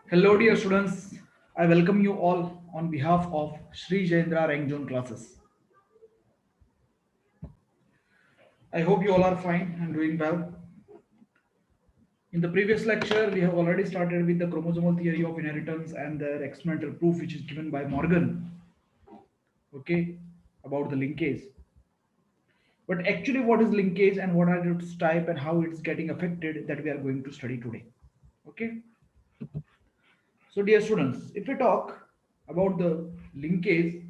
Hello, dear students. I welcome you all on behalf of Sri Jayendra Rangjun classes. I hope you all are fine and doing well. In the previous lecture, we have already started with the chromosomal theory of inheritance and their experimental proof, which is given by Morgan. Okay, about the linkage. But actually, what is linkage and what are its type and how it's getting affected that we are going to study today. Okay. So, dear students, if we talk about the linkage,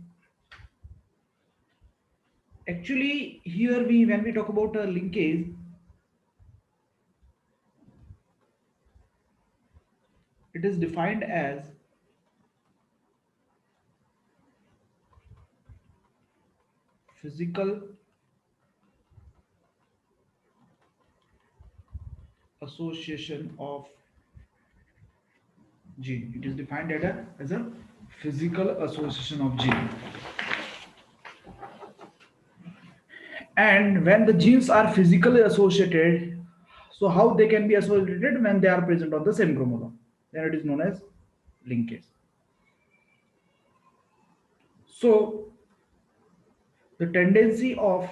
actually here we when we talk about a linkage, it is defined as physical association of gene. It is defined as a physical association of gene. And when the genes are physically associated, so how they can be associated when they are present on the same chromosome? Then it is known as linkage. So the tendency of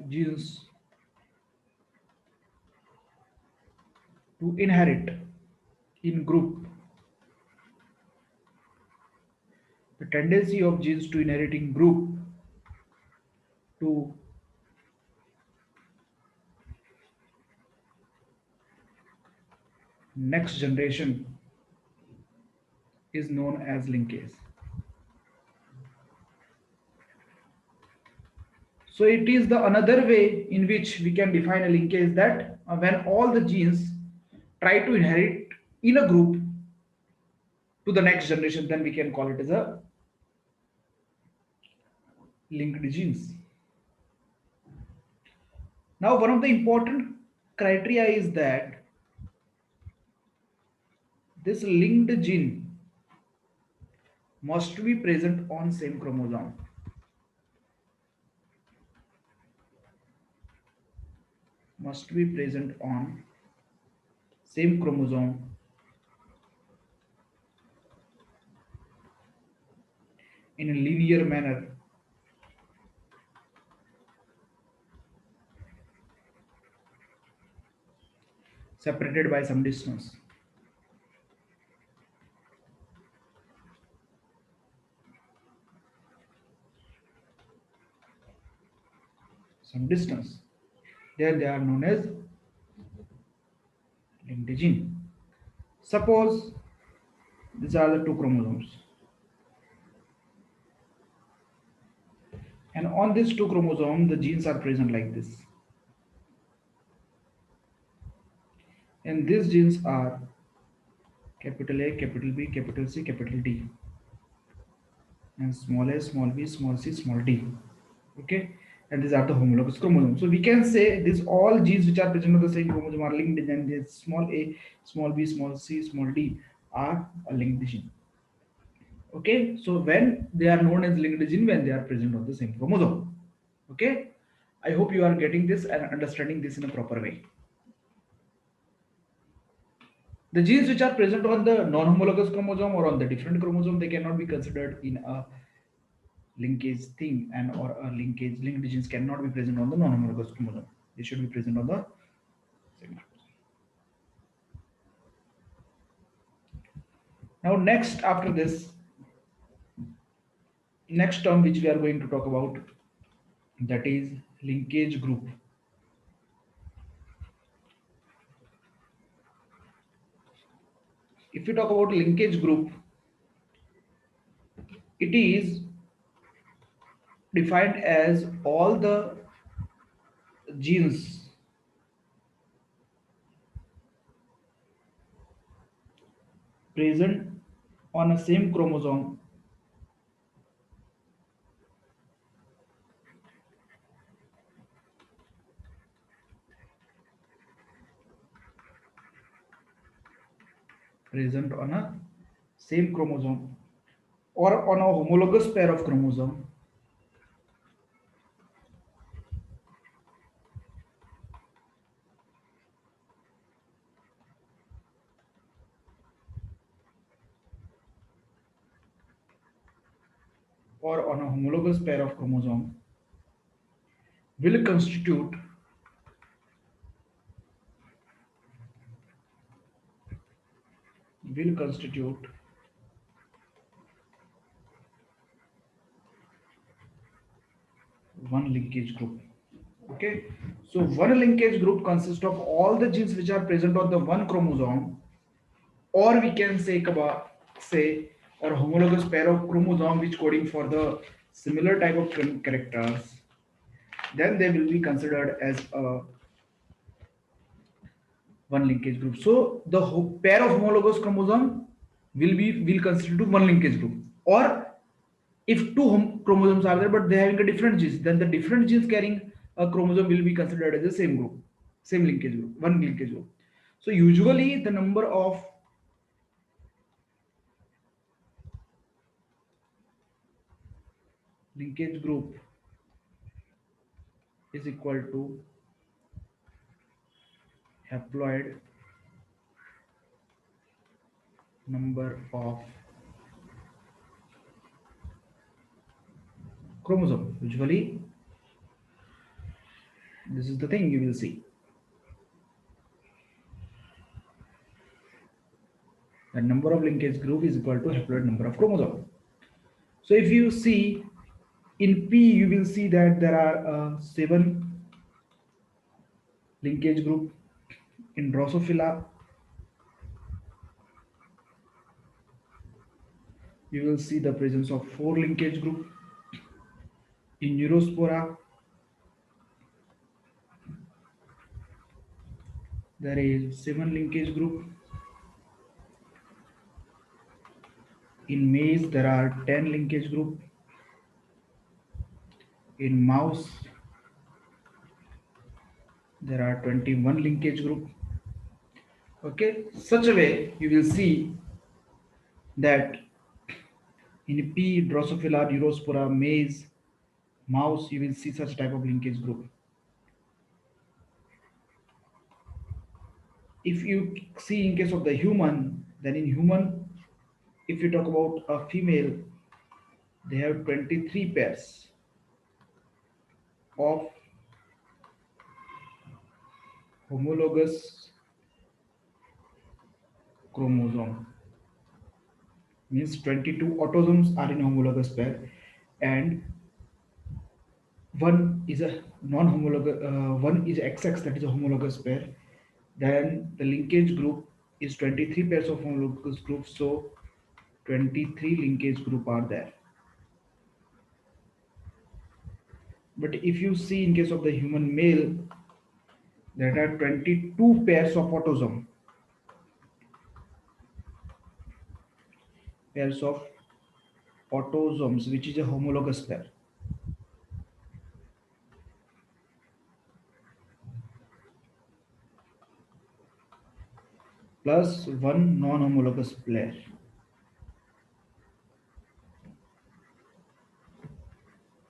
genes to inherit in group, the tendency of genes to inherit in group to next generation is known as linkage. So it is the another way in which we can define a linkage, that when all the genes try to inherit in a group to the next generation, then we can call it as a linked genes. Now, one of the important criteria is that this linked gene must be present on same chromosome. Must be present on same chromosome in a linear manner, separated by some distance. Some distance. There they are known as linked gene. Suppose these are the two chromosomes, and on these two chromosomes the genes are present like this, and these genes are capital A, capital B, capital C, capital D, and small a, small b, small c, small d. Okay, and these are the homologous chromosomes. So we can say these all genes which are present on the same chromosome are linked, and this small a, small b, small c, small d are a linked gene. Okay, so when they are known as linked gene, when they are present on the same chromosome. Okay, I hope you are getting this and understanding this in a proper way. The genes which are present on the non-homologous chromosome or on the different chromosome, they cannot be considered in a linkage thing, and or a linked genes cannot be present on the non-homologous chromosome. They should be present on the same chromosome. Now, next after this, next term which we are going to talk about, that is linkage group. If we talk about linkage group, it is defined as all the genes present on a same chromosome present on a same chromosome or on a homologous pair of chromosome or on a homologous pair of chromosome will constitute will constitute one linkage group. Okay, so one linkage group consists of all the genes which are present on the one chromosome, or we can say say or homologous pair of chromosome which coding for the similar type of characters. Then they will be considered as a one linkage group. So the pair of homologous chromosome will constitute one linkage group. Or if two chromosomes are there but they having a different genes, then the different genes carrying a chromosome will be considered as the same group, same linkage group, one linkage group. So usually the number of linkage group is equal to haploid number of chromosome. Usually this is the thing you will see. The number of linkage group is equal to haploid number of chromosome. So if you see in P, you will see that there are seven linkage group. In Drosophila, you will see the presence of four linkage group. In Neurospora, there is seven linkage group. In maize, there are 10 linkage group. In mouse, there are 21 linkage group. Okay, such a way you will see that in P, Drosophila, Neurospora, maize, mouse, you will see such type of linkage group. If you see in case of the human, then in human, if you talk about a female, they have 23 pairs of homologous chromosome. Means 22 autosomes are in homologous pair, and one is a non-homologous, one is XX, that is a homologous pair. Then the linkage group is 23 pairs of homologous groups, so 23 linkage group are there. But if you see in case of the human male, there are 22 pairs of pairs of autosomes, which is a homologous pair, plus one non-homologous pair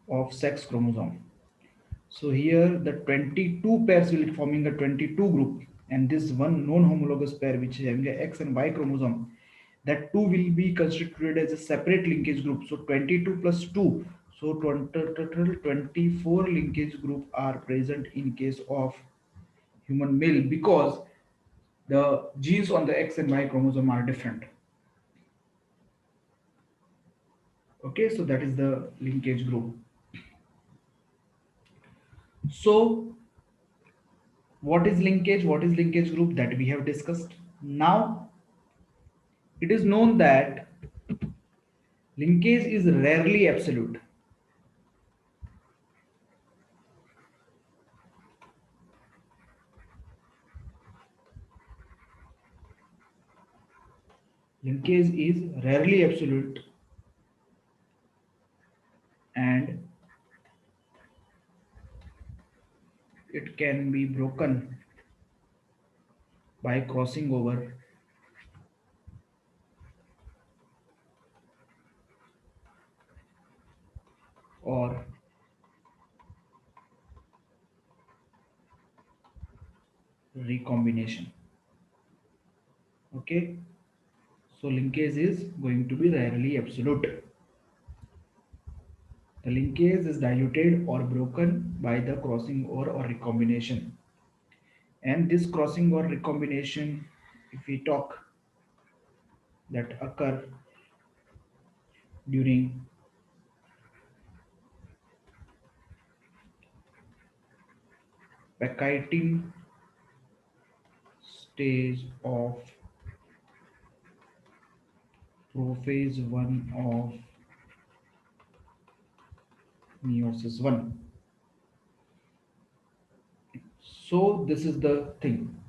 of sex chromosome. So here the 22 pairs will be forming a 22 group, and this one non-homologous pair which is having a X and Y chromosome, that two will be constituted as a separate linkage group. So 22 plus 2, so total 24 linkage group are present in case of human male, because the genes on the X and Y chromosome are different. Okay, so that is the linkage group. So what is linkage? What is linkage group? That we have discussed. Now it is known that linkage is rarely absolute. Linkage is rarely absolute, and it can be broken by crossing over or recombination. Okay, so linkage is going to be rarely absolute. The linkage is diluted or broken by the crossing over or recombination. And this crossing or recombination, if we talk, that occur during pachytene stage of prophase 1 of meiosis 1. So this is the thing.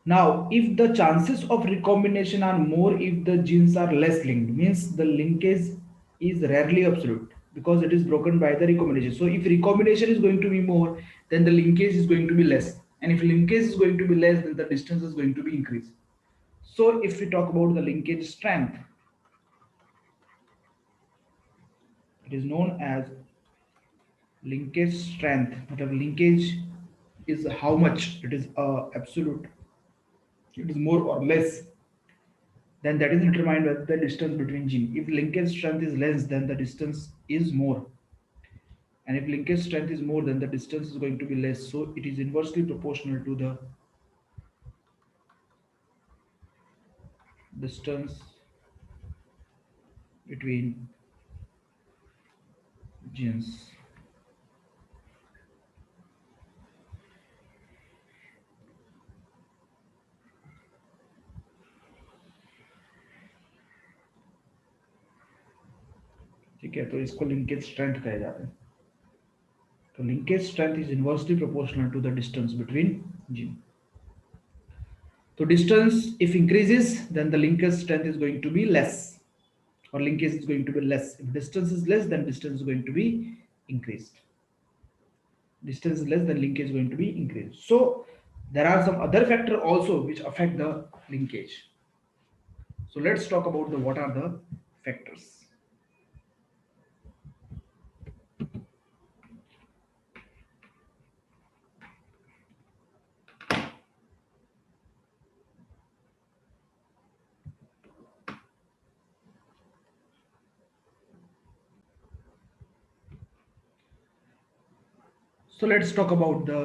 Now, if the chances of recombination are more if the genes are less linked, means the linkage is rarely absolute because it is broken by the recombination. So if recombination is going to be more, then the linkage is going to be less. And if linkage is going to be less, then the distance is going to be increased. So if we talk about the linkage strength, it is known as linkage strength. Matlab linkage is how much it is absolute, it is more or less, then that is determined by the distance between gene. If linkage strength is less, then the distance is more. And if linkage strength is more, then the distance is going to be less. So it is inversely proportional to the distance between genes. ठीक है, तो इसको linkage strength कहा जाता है. तो linkage strength is inversely proportional to the distance between gene. So distance if increases, then the linkage strength is going to be less, or linkage is going to be less. If distance is less, then distance is going to be increased. Distance is less, then linkage is going to be increased. So there are some other factors also which affect the linkage. So let's talk about the what are the factors. So let's talk about the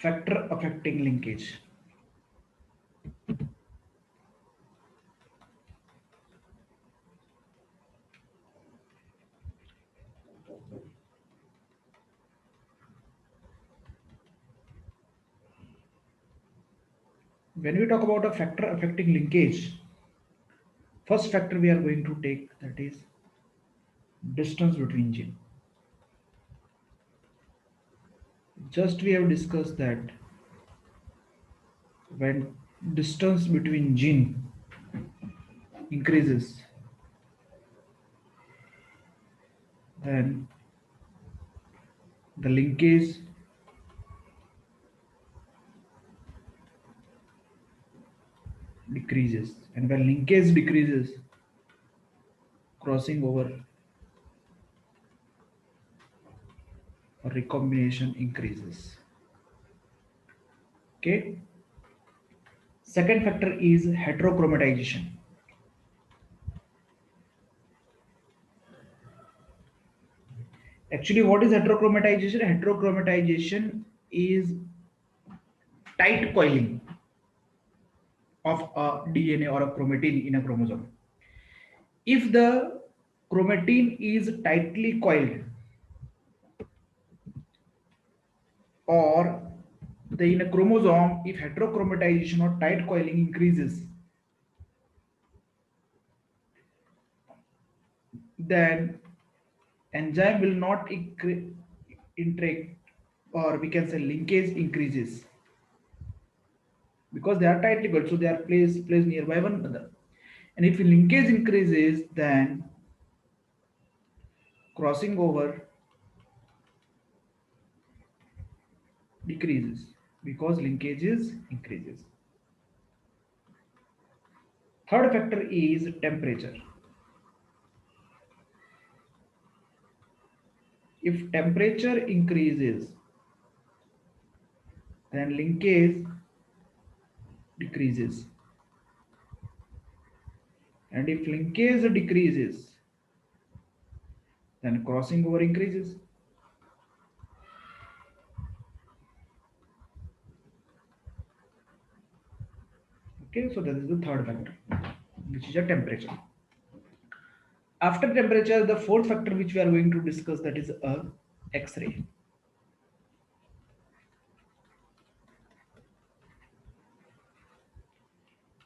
factor affecting linkage. When we talk about a factor affecting linkage, first factor we are going to take, that is distance between gene. Just we have discussed that when distance between gene increases, then the linkage decreases, and when linkage decreases, crossing over or recombination increases. Okay. Second factor is heterochromatization. Actually, what is heterochromatization? Heterochromatization is tight coiling of a DNA or a chromatin in a chromosome. If the chromatin is tightly coiled, or the in a chromosome, if heterochromatization or tight coiling increases, then enzyme will not interact, or we can say linkage increases, because they are tightly coiled, so they are placed nearby one another. And if linkage increases, then crossing over decreases because linkages increases. Third factor is temperature. If temperature increases, then linkage decreases. And if linkage decreases, then crossing over increases. Okay, so that is the third factor, which is a temperature. After temperature, the fourth factor which we are going to discuss, that is a X-ray.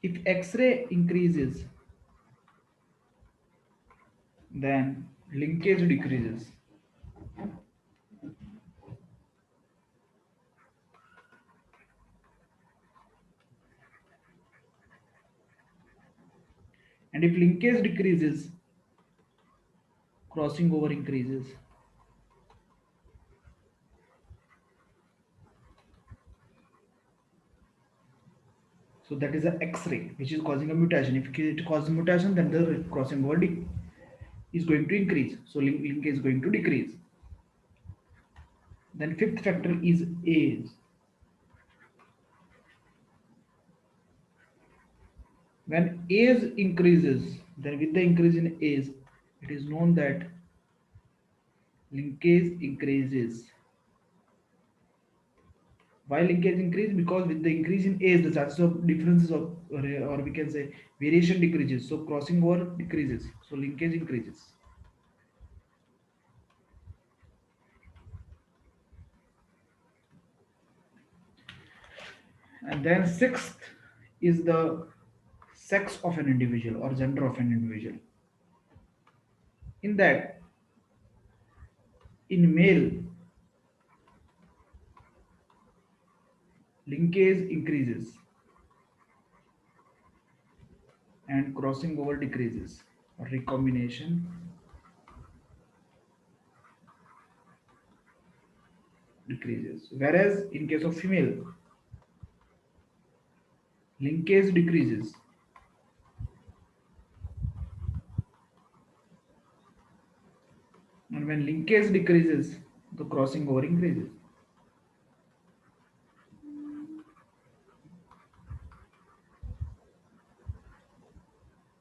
If X-ray increases, then linkage decreases. And if linkage decreases, crossing over increases. So that is a X-ray, which is causing a mutation. If it causes mutation, then the crossing over is going to increase. So linkage is going to decrease. Then fifth factor is age. When age increases, then with the increase in age, it is known that linkage increases. Why linkage increase? Because with the increase in age, the chances of differences of, or we can say variation decreases. So crossing over decreases. So linkage increases. And then sixth is the sex of an individual or gender of an individual. In that, in male, linkage increases and crossing over decreases, or recombination decreases. Whereas in case of female, linkage decreases and when linkage decreases, the crossing over increases.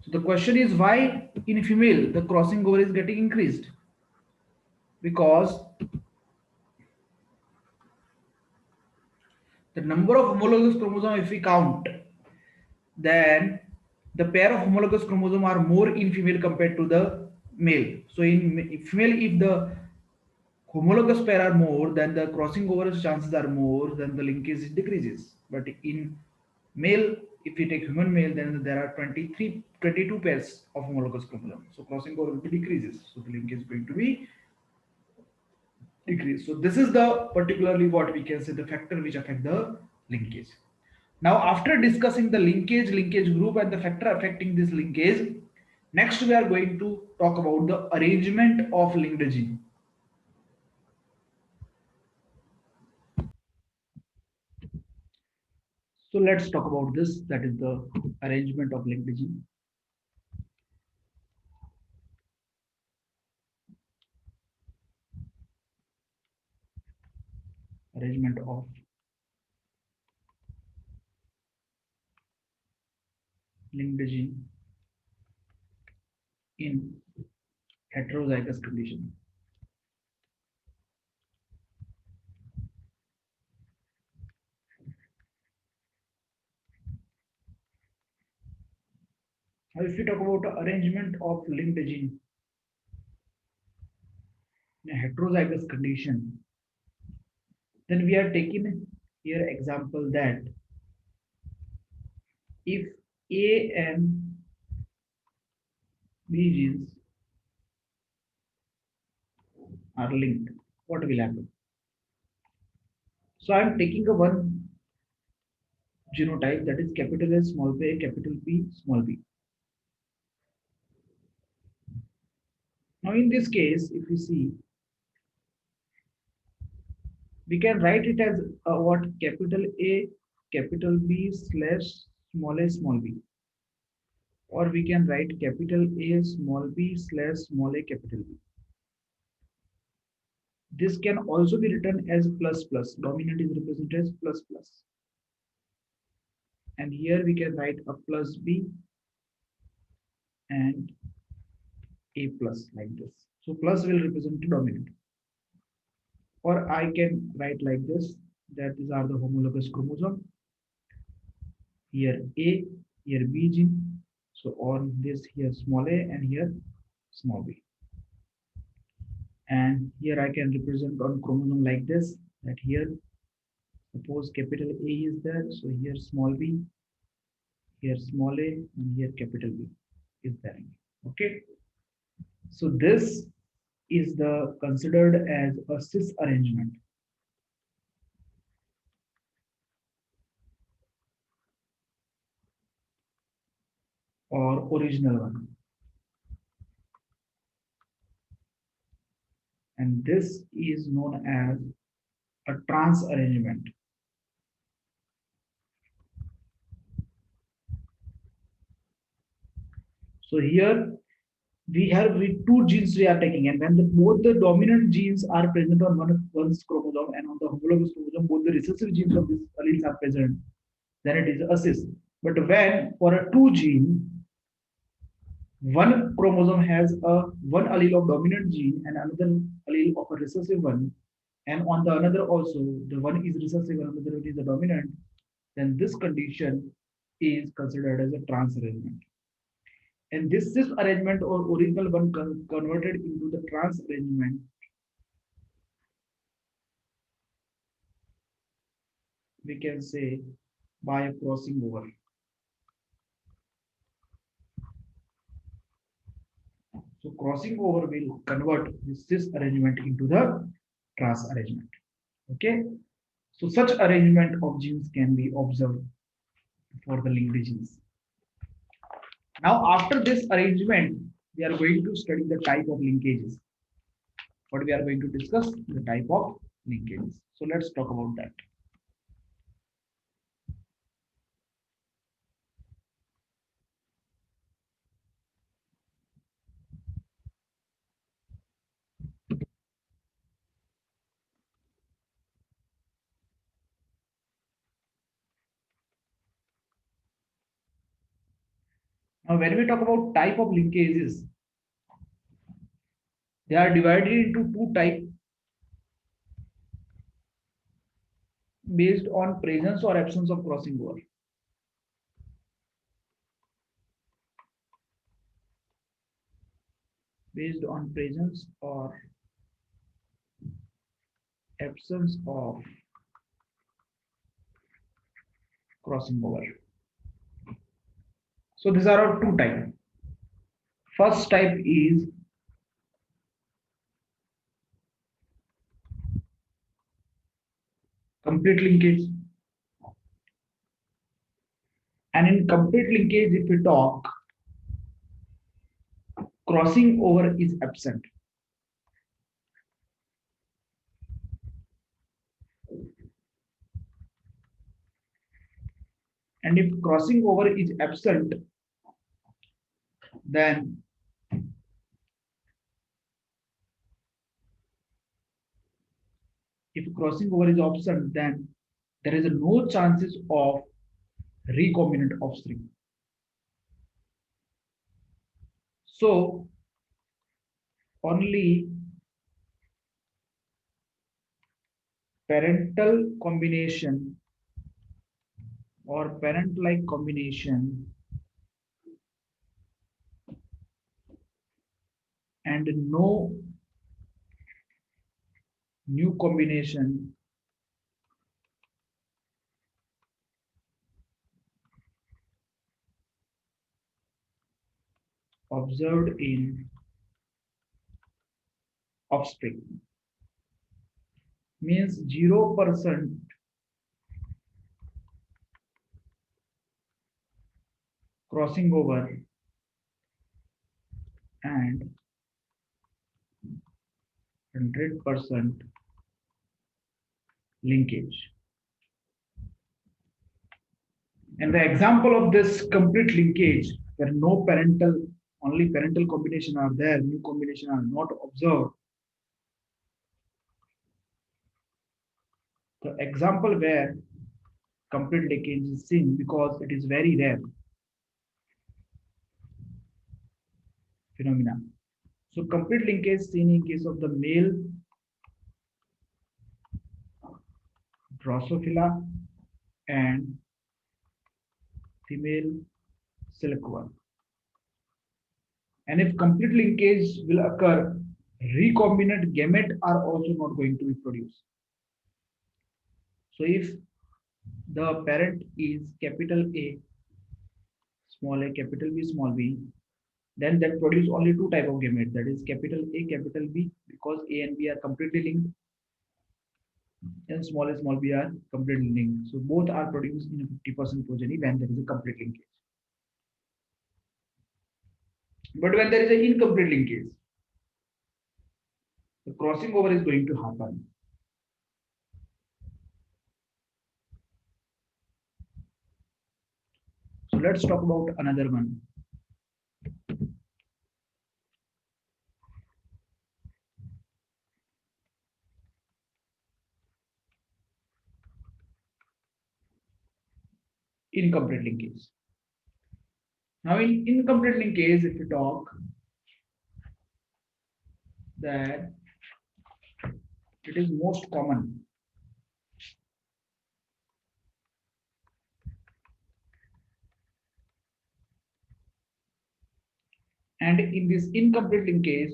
So the question is, why in female the crossing over is getting increased? Because the number of homologous chromosomes, if we count, then the pair of homologous chromosomes are more in female compared to the male. So in female, if the homologous pair are more, then the crossing over chances are more, then the linkage decreases. But in male, if we take human male, then there are 23, 22 pairs of homologous chromosomes. So crossing over will be decreases. So the linkage is going to be decreased. So this is the particularly what we can say the factor which affect the linkage. Now, after discussing the linkage group and the factor affecting this linkage, next we are going to talk about the arrangement of linked gene. So let's talk about this. That is the arrangement of linked gene. Arrangement of linked gene in heterozygous condition. Now, if we talk about the arrangement of linked gene in a heterozygous condition, then we are taking here example that if A and B genes are linked, what will happen? So I'm taking a one genotype, that is capital S, small p, capital P, small p. Now in this case, if you see, we can write it as what, capital A, capital B slash small b, or we can write capital A, small b slash small a, capital B. This can also be written as plus plus. Dominant is represented as plus plus. And here we can write a plus B and A plus like this. So plus will represent the dominant. Or I can write like this, that these are the homologous chromosome. Here A, here B gene. So on this here small a and here small b. And here I can represent on chromosome like this, that here suppose capital A is there, so here small b, here small a, and here capital B is there. Okay, so this is the considered as a cis arrangement or original one, and this is known as a trans arrangement. So here we have two genes we are taking, and when both the dominant genes are present on one's chromosome and on the homologous chromosome, both the recessive genes of these alleles are present, then it is a cis. But when for a two gene, one chromosome has a one allele of dominant gene and another allele of a recessive one, and on the another also the one is recessive and another is the dominant, then this condition is considered as a trans arrangement. And this cis arrangement or original one converted into the trans arrangement, we can say by a crossing over. So crossing over will convert this cis arrangement into the trans arrangement. Okay. So such arrangement of genes can be observed for the linked genes. Now after this arrangement, we are going to study the type of linkages. What we are going to discuss the type of linkages. So let's talk about that. Now when we talk about type of linkages, they are divided into two types based on presence or absence of crossing over. Based on presence or absence of crossing over. So these are our two types. First type is complete linkage. And in complete linkage, if we talk, crossing over is absent. And if crossing over is absent, then if crossing over is absent, then there is no chances of recombinant offspring. So only parental combination or parent-like combination and no new combination observed in offspring means 0% crossing over and 100% linkage. And the example of this complete linkage, where no parental, only parental combination are there, new combination are not observed. The example where complete linkage is seen because it is very rare phenomena. So complete linkage seen in case of the male Drosophila and female Silkworm. And if complete linkage will occur, recombinant gamete are also not going to be produced. So if the parent is capital A, small a, capital B, small b, then that produce only two type of gamete, that is capital A, capital B, because A and B are completely linked, and small b are completely linked. So both are produced in a 50% progeny when there is a complete linkage. But when there is an incomplete linkage, the crossing over is going to happen. So let's talk about another one. Incomplete linkage. Now in incomplete linkage, if we talk that it is most common. And in this incomplete linkage,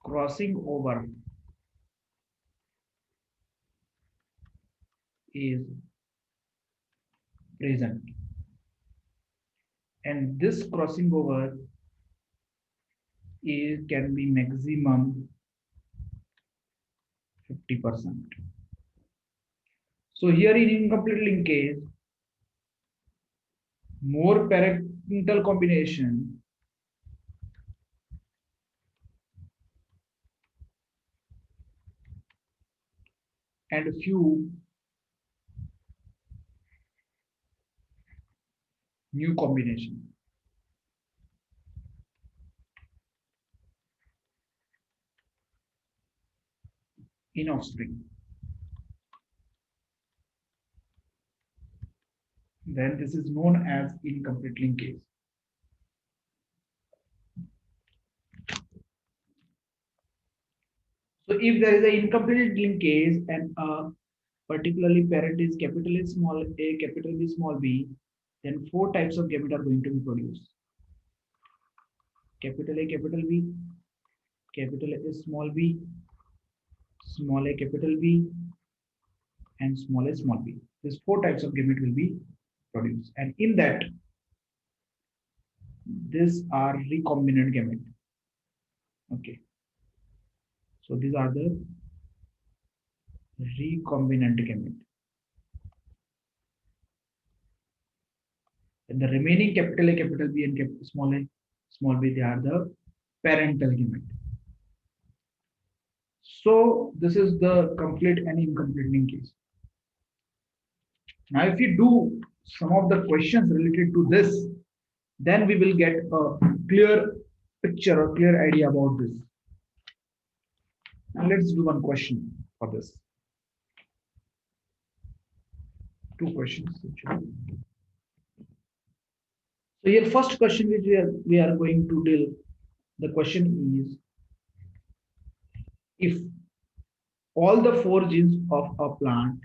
crossing over is present. And this crossing over can be maximum 50%. So here in incomplete linkage, more parental combination and few new combination in offspring. Then this is known as incomplete linkage. So if there is an incomplete linkage and particularly parent is capital A small a, capital B small b, then four types of gamete are going to be produced. Capital A, capital B, capital A small b, small a, capital B, and small a, small b. These four types of gamete will be produced. And in that, these are recombinant gamete. Okay. So these are the recombinant gamete. And the remaining capital A, capital B, and small a, small b, they are the parental gamete. So this is the complete and incomplete linkage. Now, if we do some of the questions related to this, then we will get a clear picture or clear idea about this. And let's do one question for this. Two questions. Actually. So here, first question which we are going to deal. The question is, if all the four genes of a plant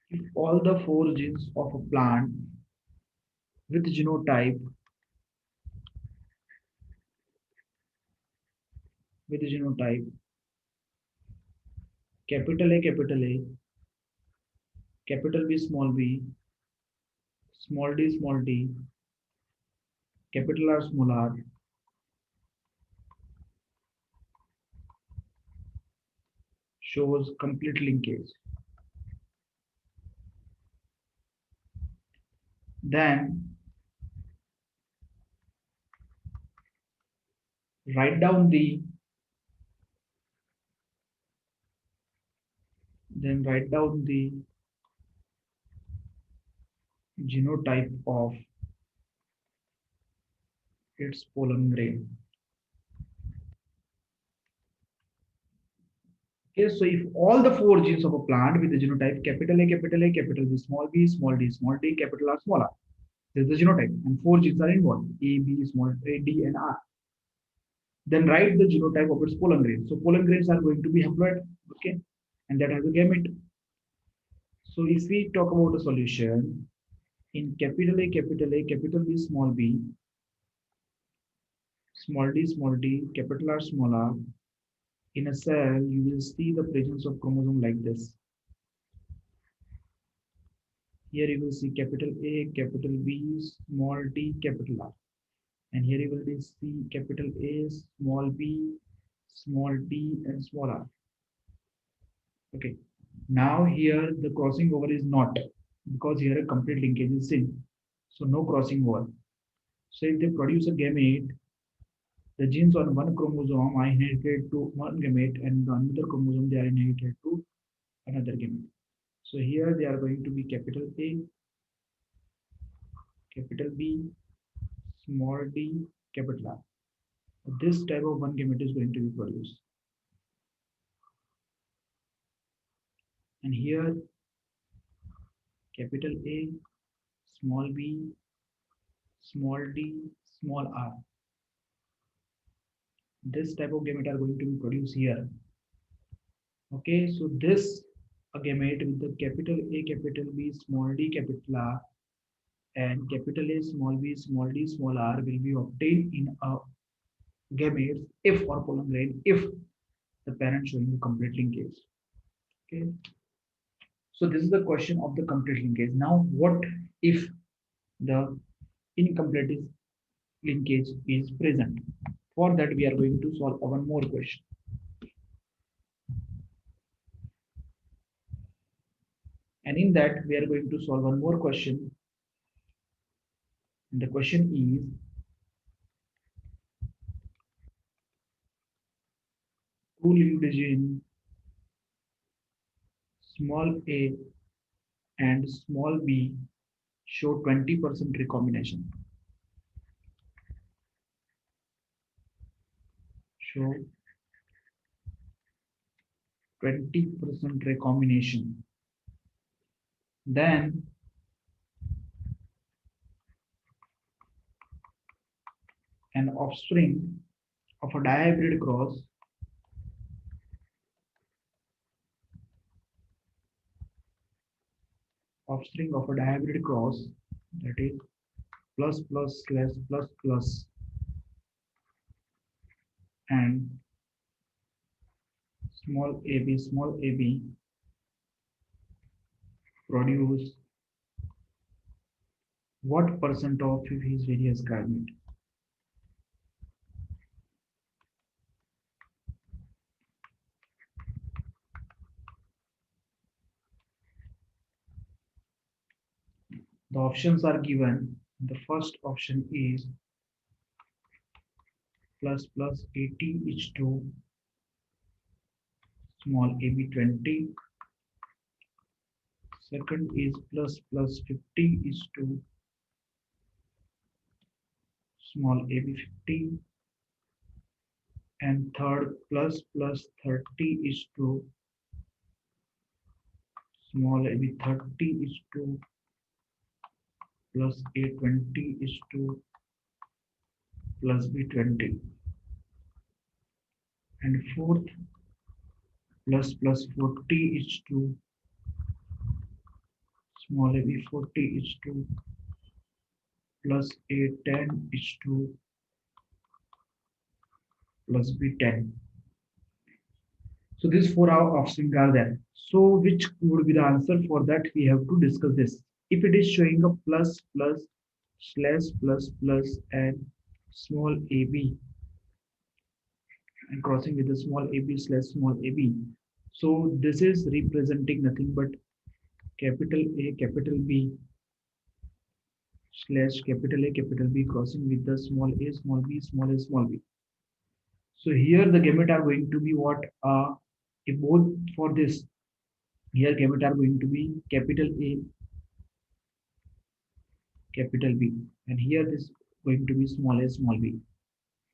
if all the four genes of a plant with genotype capital A, capital B, small d, capital R, small r, shows complete linkage. Then write down the genotype of its pollen grain. Okay, so if all the four genes of a plant with the genotype capital A, capital B, small d, capital R, small r. This is the genotype, and four genes are involved: A, B, small a, D, and R. Then write the genotype of its pollen grains. So pollen grains are going to be haploid, okay, and that has a gamete. So if we talk about a solution in capital B, small d, capital R, small r, in a cell, you will see the presence of chromosome like this. Here you will see capital A, capital B, small d, capital R. And here you will see capital A, small b, small d, and small r. Okay. Now here the crossing over is not, because here a complete linkage is seen. So no crossing over. So if they produce a gamete, the genes on one chromosome are inherited to one gamete, and the another chromosome they are inherited to another gamete. So here they are going to be capital A, capital B, small d, capital R. This type of one gamete is going to be produced. And here capital A, small b, small d, small r. This type of gamete are going to be produced here. Okay, so this a gamete with the capital A, capital B, small d, capital R, and capital A, small b, small d, small r will be obtained in a gamete if or pollen grain if the parent showing the complete linkage. Okay, so this is the question of the complete linkage. Now, what if the incomplete linkage is present? For that, we are going to solve one more question. And in that, we are going to solve one more question. And the question is, two linked gene small a and small b show 20% recombination. Show 20% recombination. Then an offspring of a dihybrid cross that is plus plus slash plus plus and small ab produce what percent of his various garment? The options are given. The first option is plus plus 80 is to small ab 20. Second is plus plus 50 is to small ab 50. And third plus plus 30 is to small ab 30 is to plus a 20 is to plus b 20. And fourth plus plus 40 is to small ab 40 is to plus a 10 is to plus b 10. So these four options are there. So which would be the answer? For that we have to discuss this. If it is showing a plus plus slash plus plus and small ab and crossing with the small ab slash small ab, so this is representing nothing but capital A, capital B slash capital A, capital B crossing with the small a, small b, small a, small b. So here the gamete are going to be what? If both for this, here gamete are going to be capital A, capital B, and here this going to be small a, small b.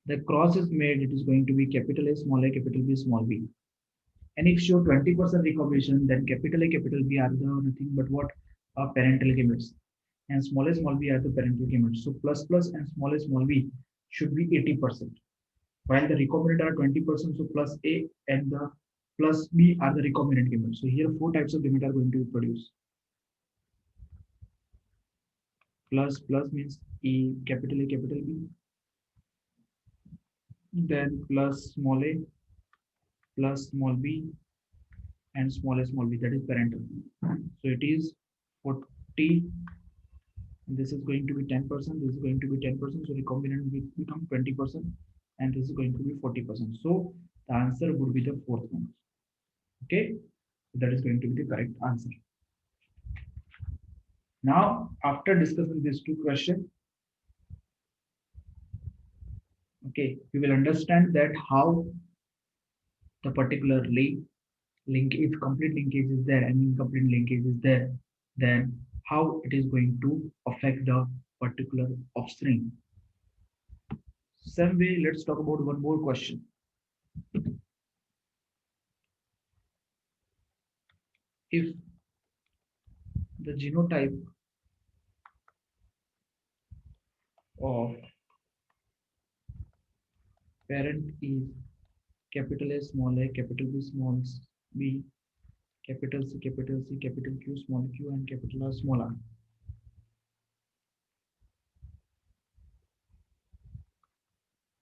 The cross is made, it is going to be capital A, small a, capital B, small b. And if show 20% recombination, then capital A, capital B are the nothing but what? Parental gametes. And small b are the parental gametes. So plus plus and small b should be 80%. While the recombinant are 20%, so plus A and the plus B are the recombinant gametes. So here four types of gametes are going to be produced. Plus plus means E, capital A, capital B. Then plus small a, plus small b, and small b, that is parental. So it is 40, and this is going to be 10%, this is going to be 10%, so recombinant will become 20%, and this is going to be 40%. So the answer would be the fourth one. Okay, so that is going to be the correct answer. Now, after discussing these two questions, okay, we will understand that how the particular link, if complete linkage is there and incomplete linkage is there, then how it is going to affect the particular offspring. Same way, let's talk about one more question. If the genotype of parent is capital A, small a, capital B, small b, capital C, capital C, capital Q, small q, and capital R, small r,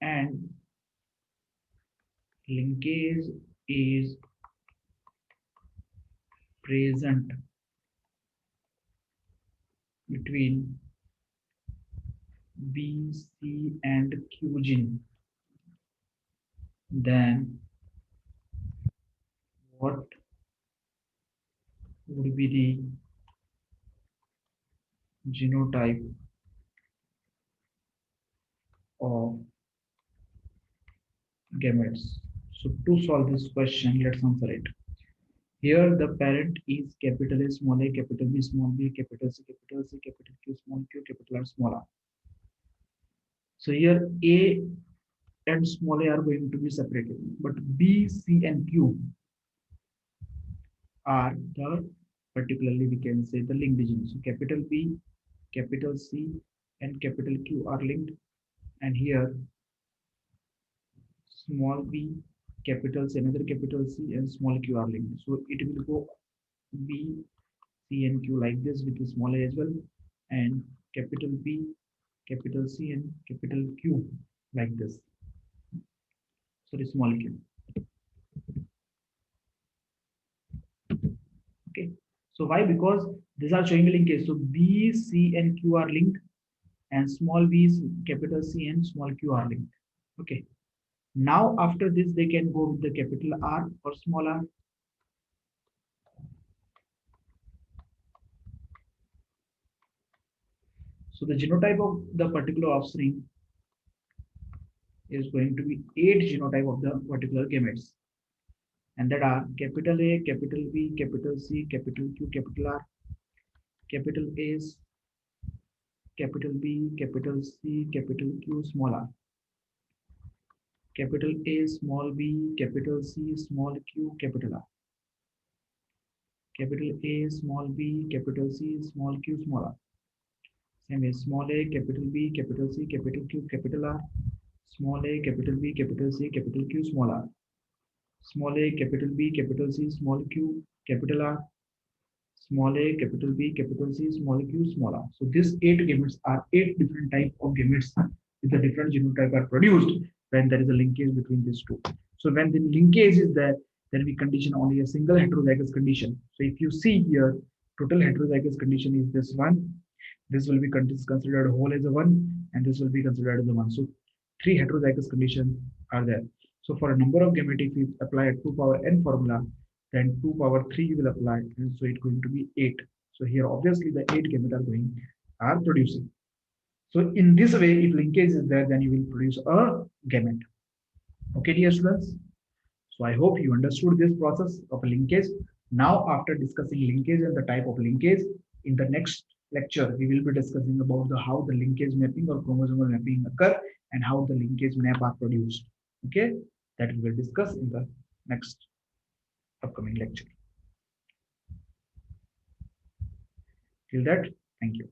and linkage is present between B, C, and Q gene, then what would be the genotype of gametes? So to solve this question, let's answer it. Here the parent is capital A, small a, capital B, small b, capital C, capital C, capital Q, small q, capital R, small r. So here A and small a are going to be separated, but B, C, and Q are the particularly we can say the linked genes. So capital B, capital C, and capital Q are linked, and here small b, capital C, another capital C, and small q are linked. So it will go B, C, and Q like this with the small a as well, and capital B, capital C, and capital Q like this. So the small q. Okay. So why? Because these are showing a linkage. So B, C, and Q are linked, and small b, capital C, and small q are linked. Okay. Now after this, they can go with the capital R or small r. So the genotype of the particular offspring is going to be 8 genotype of the particular gametes, and that are capital A, capital B, capital C, capital Q, capital R, capital A, capital B, capital C, capital Q, small r, capital A, small b, capital C, small q, capital R, capital A, small b, capital C, small q, small r. Same as small a, capital B, capital C, capital Q, capital R, small a, capital B, capital C, capital Q, small r, small a, capital B, capital C, small q, capital R, small a, capital B, capital C, small q, small r. So these 8 gametes are 8 different type of gametes with a different genotype are produced when there is a linkage between these two. So when the linkage is there, then we condition only a single heterozygous condition. So if you see here, total heterozygous condition is this one. This will be considered whole as a one, and this will be considered as a one. So 3 heterozygous conditions are there. So for a number of gamete, if we apply a 2 power n formula, then 2 power 3 will apply, and so it's going to be 8. So here obviously the 8 gamete are producing. So in this way, if linkage is there, then you will produce a gamete. Okay, dear students. So I hope you understood this process of linkage. Now, after discussing linkage and the type of linkage, in the next lecture, we will be discussing about how the linkage mapping or chromosomal mapping occur and how the linkage map are produced. Okay, that we will discuss in the next upcoming lecture. Till that, thank you.